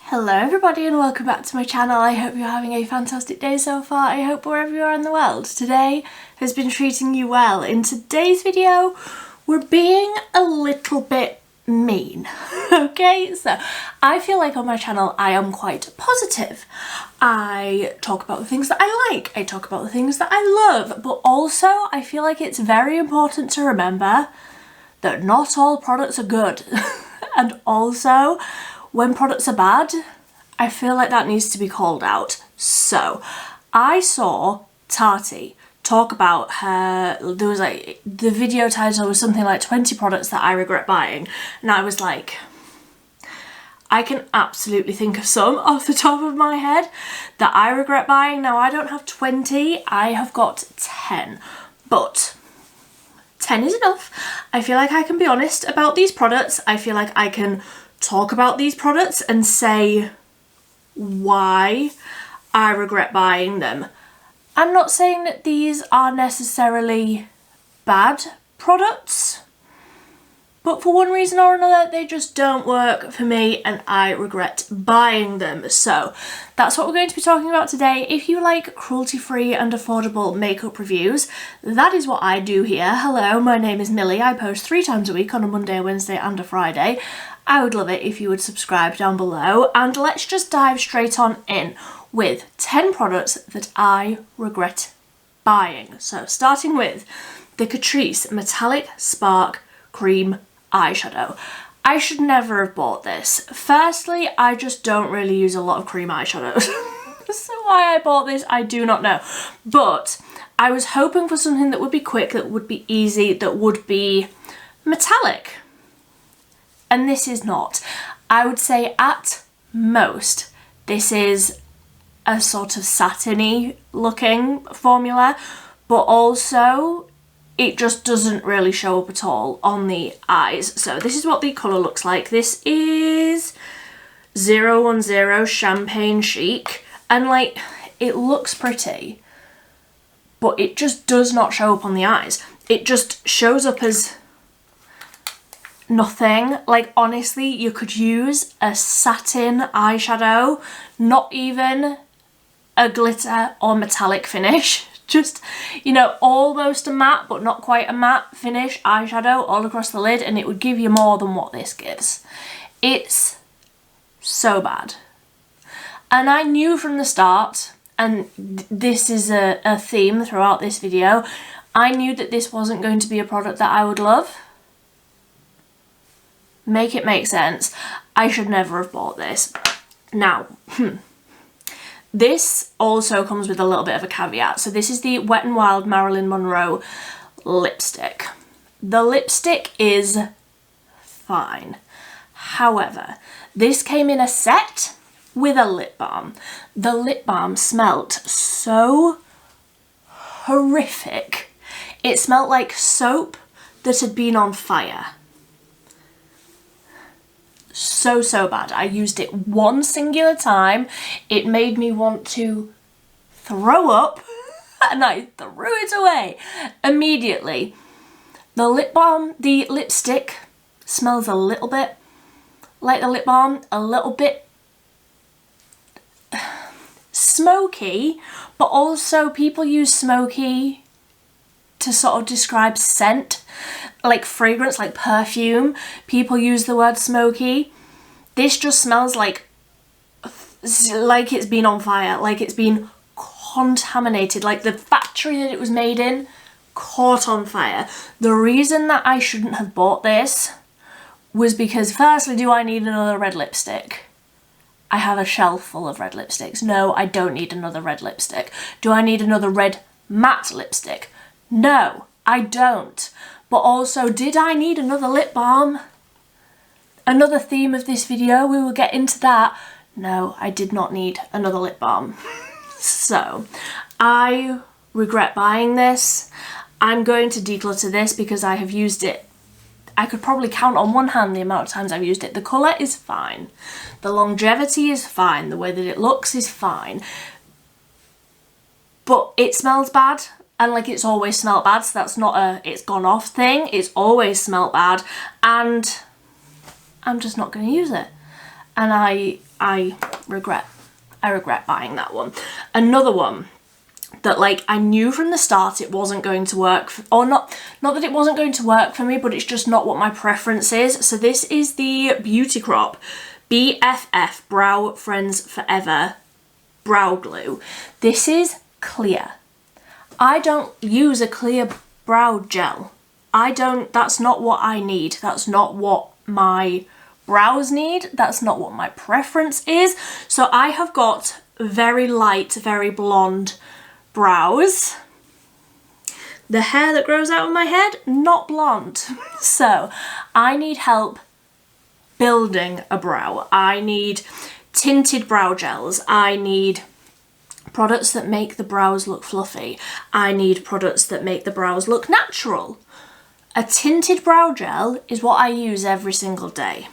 Hello everybody and welcome back to my channel. I hope you're having a fantastic day so far. I hope wherever you are in the world today has been treating you well. In today's video we're being a little bit mean. Okay, so I feel like on my channel I am quite positive. I talk about the things that I like, I talk about the things that I love, but also I feel like it's very important to remember that not all products are good. And also, when products are bad, I feel like that needs to be called out. So, I saw Tati talk about the video title was something like 20 products that I regret buying. And I was like, I can absolutely think of some off the top of my head that I regret buying. Now, I don't have 20, I have got 10. But 10 is enough. I feel like I can be honest about these products. I feel like I can talk about these products and say why I regret buying them. I'm not saying that these are necessarily bad products, but for one reason or another they just don't work for me and I regret buying them. So that's what we're going to be talking about today. If you like cruelty-free and affordable makeup reviews, that is what I do here. Hello, my name is Millie. I post 3 times a week on a Monday, a Wednesday and a Friday. I would love it if you would subscribe down below, and let's just dive straight on in with 10 products that I regret buying. So starting with the Catrice Metallic Spark Cream Eyeshadow. I should never have bought this. Firstly, I just don't really use a lot of cream eyeshadows. So why I bought this, I do not know. But I was hoping for something that would be quick, that would be easy, that would be metallic. And this is not. I would say at most, this is a sort of satiny looking formula, but also it just doesn't really show up at all on the eyes. So this is what the colour looks like. This is 010 Champagne Chic, and like, it looks pretty, but it just does not show up on the eyes. It just shows up as nothing. Like, honestly, you could use a satin eyeshadow, not even a glitter or metallic finish. Just, you know, almost a matte but not quite a matte finish eyeshadow all across the lid, and it would give you more than what this gives. It's so bad. And I knew from the start, and this is a theme throughout this video, I knew that this wasn't going to be a product that I would love. Make it make sense. I should never have bought this. Now, this also comes with a little bit of a caveat. So this is the Wet n Wild Marilyn Monroe lipstick. The lipstick is fine. However, this came in a set with a lip balm. The lip balm smelt so horrific. It smelt like soap that had been on fire. So bad. I used it one singular time. It made me want to throw up and I threw it away immediately. The lip balm, the lipstick smells a little bit like the lip balm, a little bit smoky, but also people use smoky to sort of describe scent, like fragrance, like perfume. People use the word smoky. This just smells like it's been on fire, like it's been contaminated, like the factory that it was made in caught on fire. The reason that I shouldn't have bought this was because, firstly, do I need another red lipstick? I have a shelf full of red lipsticks. No, I don't need another red lipstick. Do I need another red matte lipstick? No, I don't. But also, did I need another lip balm? Another theme of this video, we will get into that. No, I did not need another lip balm. So, I regret buying this. I'm going to declutter this because I have used it. I could probably count on one hand the amount of times I've used it. The colour is fine. The longevity is fine. The way that it looks is fine. But it smells bad. And like, it's always smelled bad, so that's not a it's gone off thing. It's always smelled bad, and I'm just not going to use it. and I regret buying that one. Another one that like I knew from the start it wasn't going to work, or not that it wasn't going to work for me, but it's just not what my preference is. So this is the Beauty Crop BFF Brow Friends Forever Brow Glue. This is clear. I don't use a clear brow gel. That's not what I need. That's not what my brows need. That's not what my preference is. So I have got very light, very blonde brows. The hair that grows out of my head, not blonde. So I need help building a brow. I need tinted brow gels. I need products that make the brows look fluffy. I need products that make the brows look natural. A tinted brow gel is what I use every single day.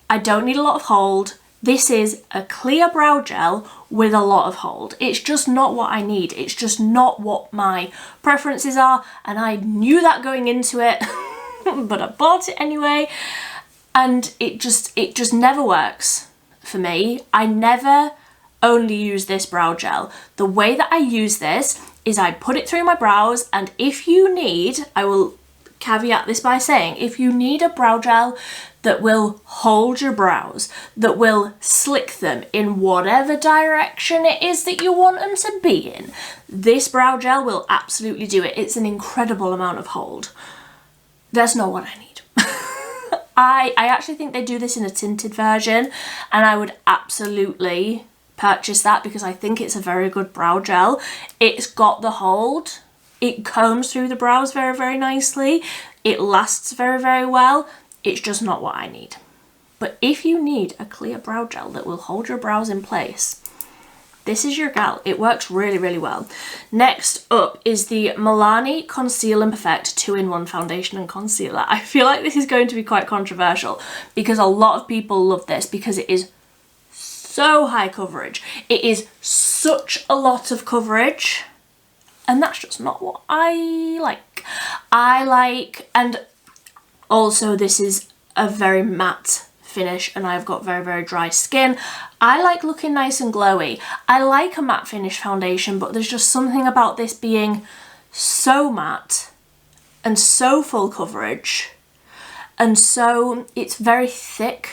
I don't need a lot of hold. This is a clear brow gel with a lot of hold. It's just not what I need. It's just not what my preferences are, and I knew that going into it, but I bought it anyway, and it just never works for me. I never only use this brow gel. The way that I use this is I put it through my brows, and if you need, I will caveat this by saying, if you need a brow gel that will hold your brows, that will slick them in whatever direction it is that you want them to be in, this brow gel will absolutely do it. It's an incredible amount of hold. That's not what I need. I actually think they do this in a tinted version, and I would absolutely purchase that because I think it's a very good brow gel. It's got the hold. It combs through the brows very, very nicely. It lasts very, very well. It's just not what I need. But if you need a clear brow gel that will hold your brows in place, this is your gal. It works really, really well. Next up is the Milani Conceal and Perfect 2-in-1 Foundation and Concealer. I feel like this is going to be quite controversial because a lot of people love this because it is so high coverage. It is such a lot of coverage, and that's just not what I like. And also this is a very matte finish, and I've got very, very dry skin. I like looking nice and glowy. I like a matte finish foundation, but there's just something about this being so matte and so full coverage, and so it's very thick,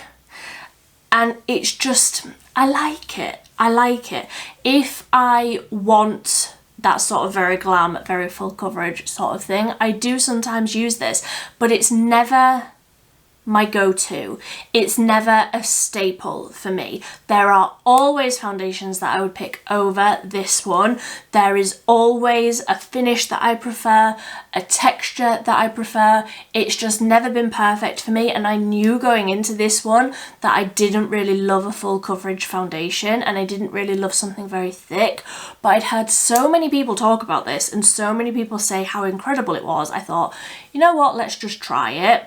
and it's just, I like it. I like it. If I want that sort of very glam, very full coverage sort of thing, I do sometimes use this, but it's never my go-to. It's never a staple for me. There are always foundations that I would pick over this one. There is always a finish that I prefer, a texture that I prefer. It's just never been perfect for me, and I knew going into this one that I didn't really love a full coverage foundation, and I didn't really love something very thick, but I'd heard so many people talk about this and so many people say how incredible it was. I thought, you know what, let's just try it.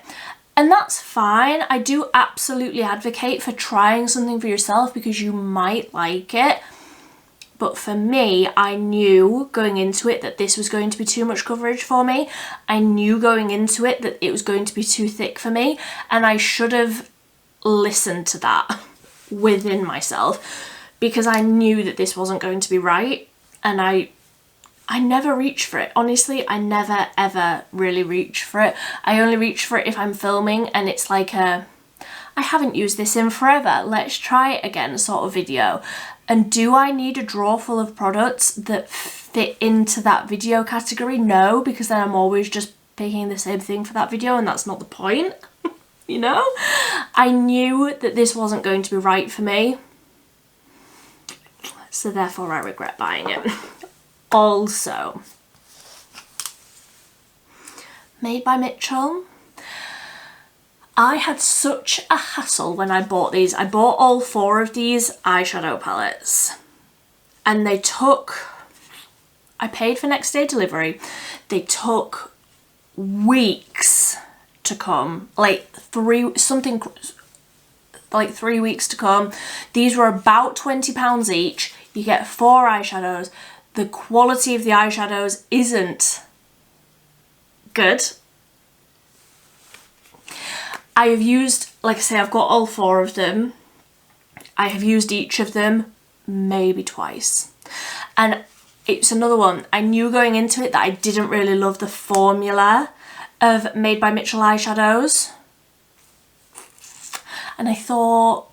And that's fine. I do absolutely advocate for trying something for yourself because you might like it. But for me, I knew going into it that this was going to be too much coverage for me. I knew going into it that it was going to be too thick for me, and I should have listened to that within myself because I knew that this wasn't going to be right, and I never reach for it. Honestly, I never ever really reach for it. I only reach for it if I'm filming and it's like a, I haven't used this in forever, let's try it again sort of video. And do I need a drawer full of products that fit into that video category? No, because then I'm always just picking the same thing for that video, and that's not the point, you know? I knew that this wasn't going to be right for me, so therefore I regret buying it. Also, made by Mitchell. I had such a hassle when I bought these. I bought all 4 of these eyeshadow palettes, and they took, I paid for next day delivery. They took weeks to come, like 3 weeks to come. These were about £20 each. You get 4 eyeshadows. The quality of the eyeshadows isn't good. I have used, like I say, I've got all 4 of them. I have used each of them maybe twice. And it's another one. I knew going into it that I didn't really love the formula of Made by Mitchell eyeshadows. And I thought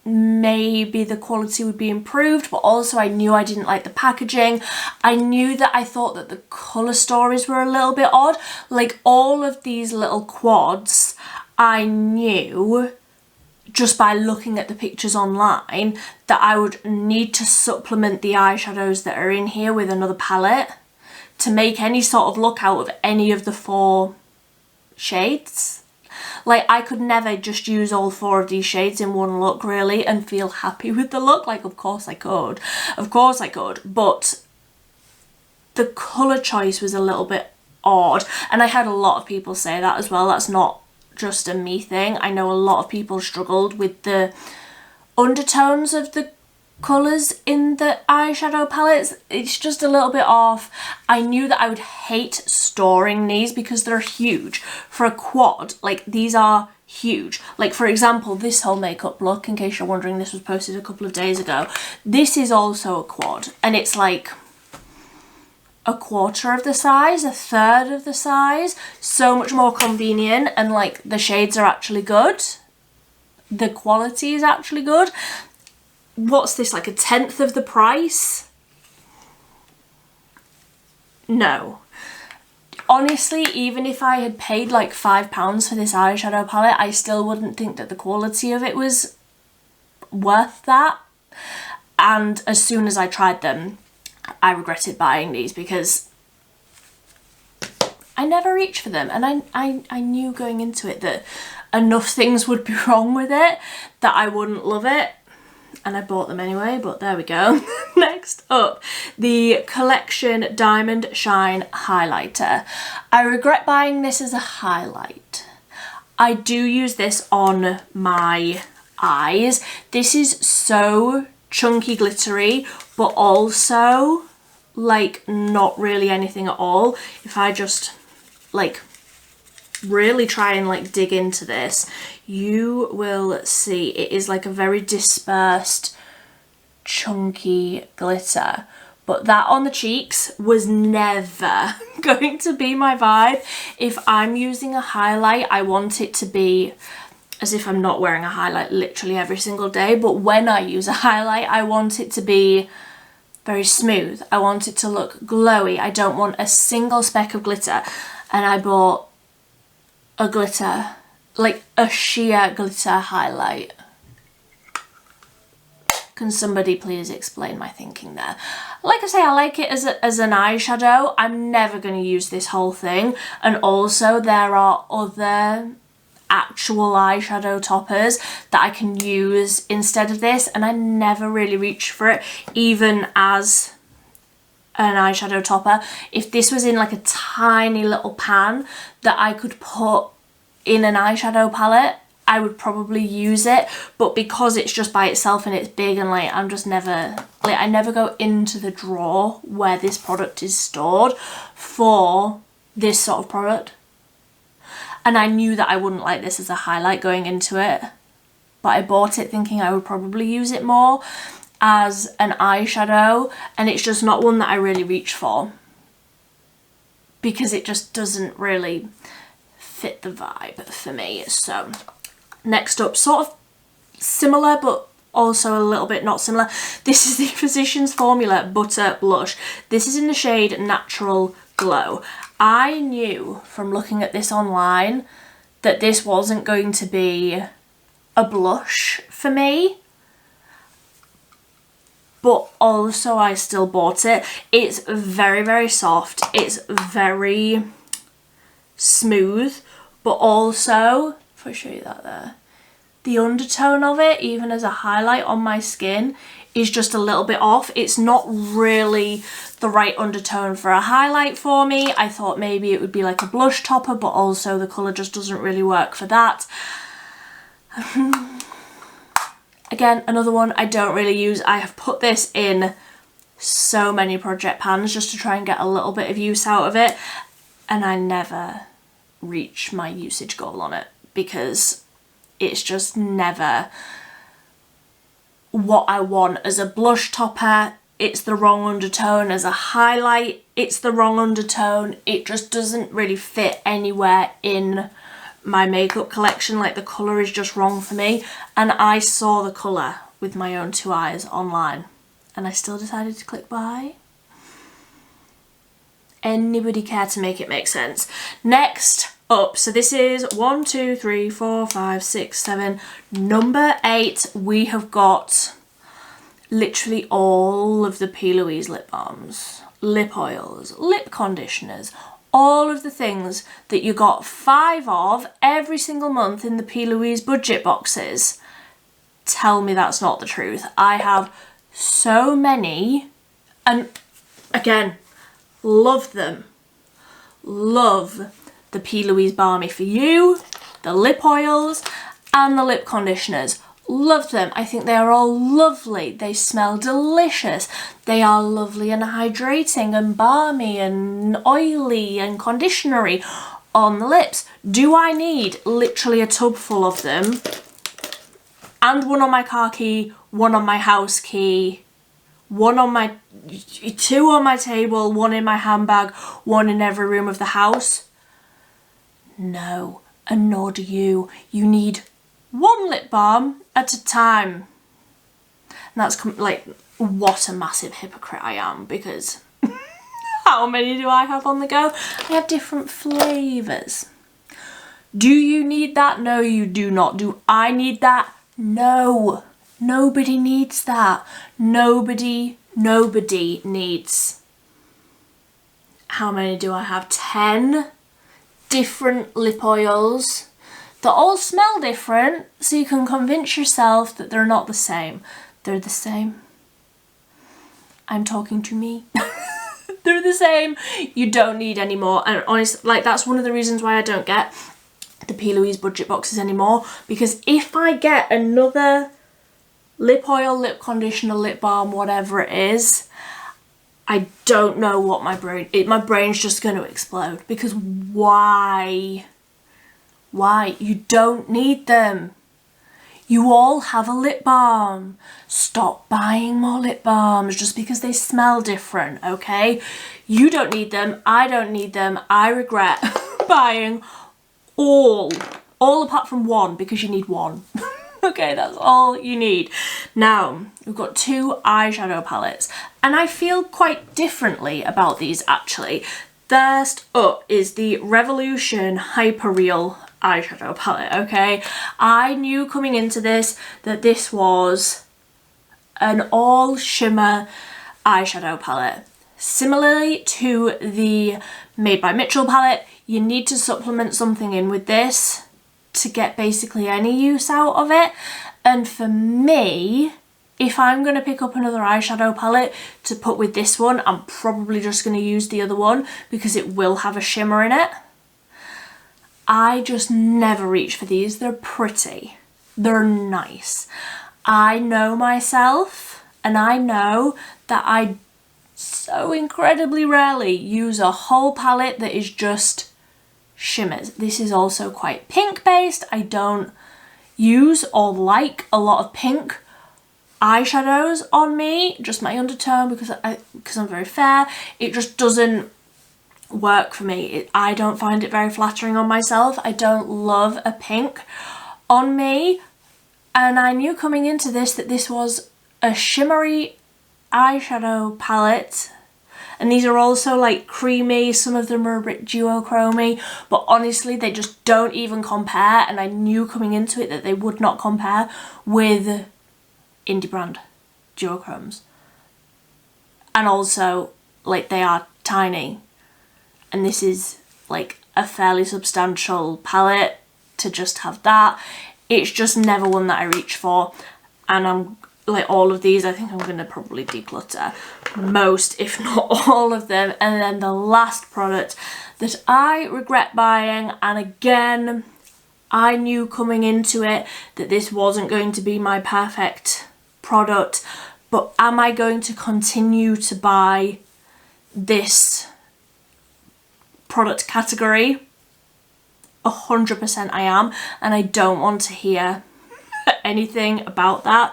maybe the quality would be improved, but also I knew I didn't like the packaging. I knew that I thought that the colour stories were a little bit odd. Like all of these little quads, I knew just by looking at the pictures online that I would need to supplement the eyeshadows that are in here with another palette to make any sort of look out of any of the 4 shades. Like I could never just use all 4 of these shades in one look really and feel happy with the look. Like of course I could, but the colour choice was a little bit odd, and I had a lot of people say that as well. That's not just a me thing. I know a lot of people struggled with the undertones of the colours in the eyeshadow palettes. It's just a little bit off. I knew that I would hate storing these because they're huge. For a quad, like these are huge. Like for example, this whole makeup look, in case you're wondering, this was posted a couple of days ago. This is also a quad, and it's like a quarter of the size, a third of the size. So much more convenient, and like the shades are actually good. The quality is actually good. What's this, like a 10th of the price? No. Honestly, even if I had paid like £5 for this eyeshadow palette, I still wouldn't think that the quality of it was worth that. And as soon as I tried them, I regretted buying these because I never reached for them. And I knew going into it that enough things would be wrong with it that I wouldn't love it. And I bought them anyway, but there we go. Next up, the Collection Diamond Shine Highlighter. I regret buying this as a highlight. I do use this on my eyes. This is so chunky glittery, but also like not really anything at all. If I just like really try and like dig into this, you will see it is like a very dispersed chunky glitter, but that on the cheeks was never going to be my vibe. If I'm using a highlight, I want it to be as if I'm not wearing a highlight literally every single day, but when I use a highlight, I want it to be very smooth. I want it to look glowy. I don't want a single speck of glitter. And I bought a glitter, like a sheer glitter highlight. Can somebody please explain my thinking there? Like I say, I like it as an eyeshadow. I'm never going to use this whole thing. And also there are other actual eyeshadow toppers that I can use instead of this, and I never really reach for it, even as an eyeshadow topper. If this was in like a tiny little pan that I could put in an eyeshadow palette, I would probably use it, but because it's just by itself and it's big and like I'm just never, like I never go into the drawer where this product is stored for this sort of product. And I knew that I wouldn't like this as a highlight going into it, but I bought it thinking I would probably use it more as an eyeshadow, and it's just not one that I really reach for because it just doesn't really fit the vibe for me. So next up, sort of similar but also a little bit not similar. This is the Physicians Formula Butter Blush. This is in the shade Natural Glow. I knew from looking at this online that this wasn't going to be a blush for me, but also I still bought it. It's very, very soft. It's very smooth, but also, if I show you that there, the undertone of it, even as a highlight on my skin, is just a little bit off. It's not really the right undertone for a highlight for me. I thought maybe it would be like a blush topper, but also the colour just doesn't really work for that. Again, another one I don't really use. I have put this in so many project pans just to try and get a little bit of use out of it, and I never reach my usage goal on it because it's just never what I want. As a blush topper, it's the wrong undertone. As a highlight, it's the wrong undertone. It just doesn't really fit anywhere in my makeup collection. Like, the colour is just wrong for me. And I saw the colour with my own two eyes online, and I still decided to click buy. Anybody care to make it make sense? Next up, so this is 1, 2, 3, 4, 5, 6, 7, number 8. We have got literally all of the P. Louise lip balms, lip oils, lip conditioners, all of the things that you got 5 of every single month in the P. Louise budget boxes. Tell me that's not the truth. I have so many, and again, love them. Love the P. Louise Balmy For You, the lip oils, and the lip conditioners. Love them. I think they are all lovely. They smell delicious. They are lovely and hydrating and balmy and oily and conditionery on the lips. Do I need literally a tub full of them? And one on my car key, one on my house key, one on my, 2 on my table, 1 in my handbag, 1 in every room of the house? No, and nor do you. You need 1 lip balm at a time. And that's like, what a massive hypocrite I am, because how many do I have on the go? I have different flavours. Do you need that? No, you do not. Do I need that? No. Nobody needs that. Nobody needs. How many do I have? 10 different lip oils that all smell different, so you can convince yourself that they're not the same. They're the same. I'm talking to me. They're the same. You don't need any more. And honestly, like, that's one of the reasons why I don't get the P. Louise budget boxes anymore, because if I get another lip oil, lip conditioner, lip balm, whatever it is, I don't know what my brain's just going to explode, because why? You don't need them. You all have a lip balm. Stop buying more lip balms just because they smell different, okay? You don't need them. I don't need them. I regret buying all apart from 1, because you need 1. Okay, that's all you need. Now, we've got 2 eyeshadow palettes, and I feel quite differently about these actually. First up is the Revolution Hyper Real eyeshadow palette, okay? I knew coming into this that this was an all shimmer eyeshadow palette. Similarly to the Made by Mitchell palette, you need to supplement something in with this to get basically any use out of it. And for me, if I'm going to pick up another eyeshadow palette to put with this one, I'm probably just going to use the other one because it will have a shimmer in it. I just never reach for these. They're pretty. They're nice. I know myself, and I know that I so incredibly rarely use a whole palette that is just shimmers. This is also quite pink based. I don't use or like a lot of pink eyeshadows on me, just my undertone, because I'm very fair. It just doesn't work for me. I don't find it very flattering on myself. I don't love a pink on me, and I knew coming into this that this was a shimmery eyeshadow palette. And these are also like creamy, some of them are a bit duochromy, but honestly they just don't even compare, and I knew coming into it that they would not compare with indie brand duochromes. And also, like, they are tiny, and this is like a fairly substantial palette to just have that. It's just never one that I reach for, and I'm like, all of these I think I'm gonna probably declutter most, if not all of them. And then the last product that I regret buying, and again I knew coming into it that this wasn't going to be my perfect product, but am I going to continue to buy this product category? 100% I am, and I don't want to hear anything about that.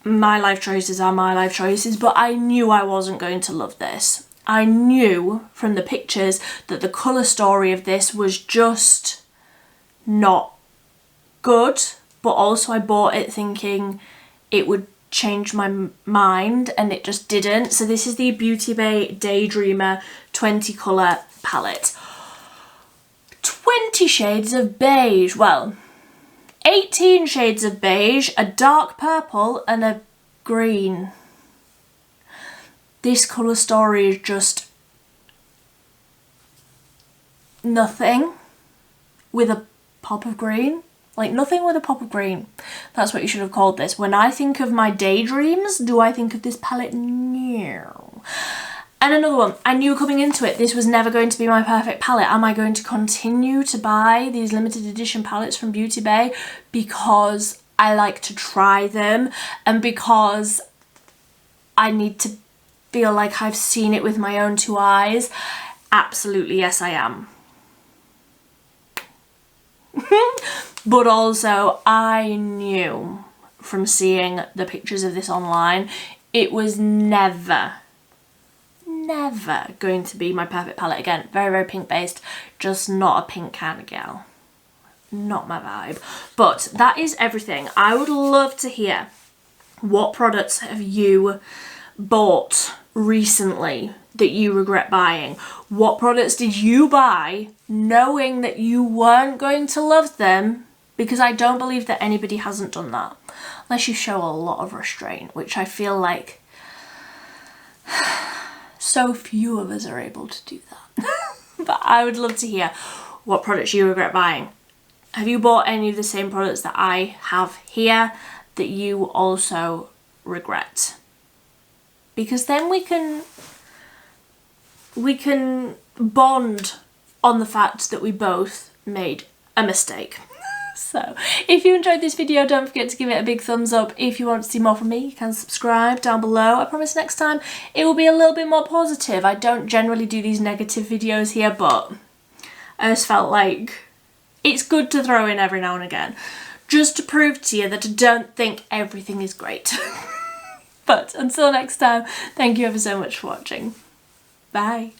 my life choices are my life choices, but I knew I wasn't going to love this. I knew from the pictures that the colour story of this was just not good, but also I bought it thinking it would change my mind, and it just didn't. So this is the Beauty Bay Daydreamer 20 colour palette. 20 shades of beige, well, 18 shades of beige, a dark purple and a green. This colour story is just nothing with a pop of green. Like, nothing with a pop of green. That's what you should have called this. When I think of my daydreams, do I think of this palette? No. And another one, I knew coming into it, this was never going to be my perfect palette. Am I going to continue to buy these limited edition palettes from Beauty Bay because I like to try them and because I need to feel like I've seen it with my own two eyes? Absolutely, yes, I am. But also, I knew from seeing the pictures of this online, it was never going to be my perfect palette again. Very, very pink based, just not a pink kind of girl. Not my vibe. But that is everything. I would love to hear, what products have you bought recently that you regret buying? What products did you buy knowing that you weren't going to love them? Because I don't believe that anybody hasn't done that, unless you show a lot of restraint, which I feel like so few of us are able to do that. But I would love to hear what products you regret buying. Have you bought any of the same products that I have here that you also regret? Because then we can bond on the fact that we both made a mistake. So if you enjoyed this video, don't forget to give it a big thumbs up. If you want to see more from me, you can subscribe down below. I promise next time it will be a little bit more positive. I don't generally do these negative videos here, but I just felt like it's good to throw in every now and again, just to prove to you that I don't think everything is great. But until next time, thank you ever so much for watching. Bye.